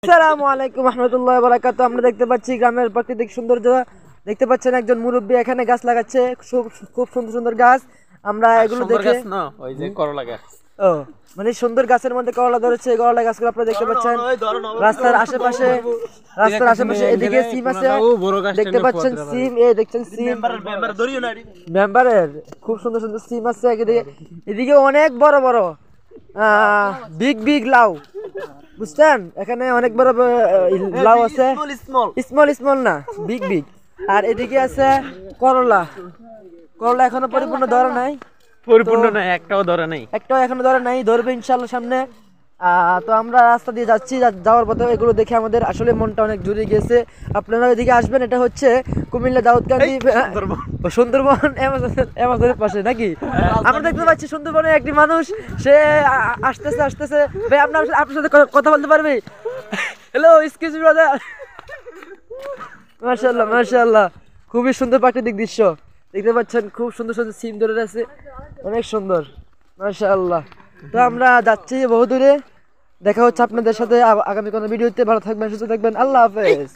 আসসালামু আলাইকুম রহমতুল্লাহ বারাকাতুহু। আমরা দেখতে পাচ্ছি গ্রামের প্রাকৃতিক সৌন্দর্য। দেখতে পাচ্ছেন একজন মুরব্বী এখানে গাছ লাগাচ্ছে, খুব খুব সুন্দর সুন্দর গাছ। আমরা এগুলো দেখে ওই যে করলা গাছ, ও মানে সুন্দর গাছের মধ্যে করলা ধরেছে। করলা গাছগুলো আপনারা দেখতে পাচ্ছেন রাস্তার আশেপাশে। এদিকে সিম আছে, দেখতে পাচ্ছেন সিম, এই দেখছেন সিম মেম্বারের খুব সুন্দর সুন্দর সিম আছে। এদিকে অনেক বড় বড় বিগ বিগ লাউ, বুঝছেন? এখানে অনেক বড় বড় লাউ আছে, স্মল স্মল না, বিগ বিগ। আর এদিকে আছে করলা। করলা এখনো পরিপূর্ণ ধরে নাই, একটাও ধরে নাই, একটাও এখনো ধরে নাই, ধরবে ইনশাল্লাহ সামনে। তো আমরা রাস্তা দিয়ে যাচ্ছি, যাওয়ার পথে এগুলো দেখে আমাদের আসলে মনটা অনেক জুড়ে গিয়েছে। আপনারা এদিকে আসবেন, এটা হচ্ছে কুমিল্লা দাউদকান্দি সুন্দরবন অ্যামাজনের পাশে নাকি। আমরা দেখতে পাচ্ছি সুন্দরবনে একটি মানুষ, সে আসতেছে আসতেছে। ভাই আপনার সাথে কথা বলতে পারবে? Hello, excuse me brother. মাশাআল্লাহ মাশাআল্লাহ, খুবই সুন্দর প্রাকৃতিক দৃশ্য দেখতে পাচ্ছেন। খুব সুন্দর সুন্দর সিম ধরে আছে, অনেক সুন্দর মাশাআল্লাহ। তো আমরা যাচ্ছি বহু দূরে। দেখা হচ্ছে আপনাদের সাথে আগামী কোনো ভিডিওতে। ভালো থাকবেন, সুস্থ থাকবেন, আল্লাহ হাফেজ।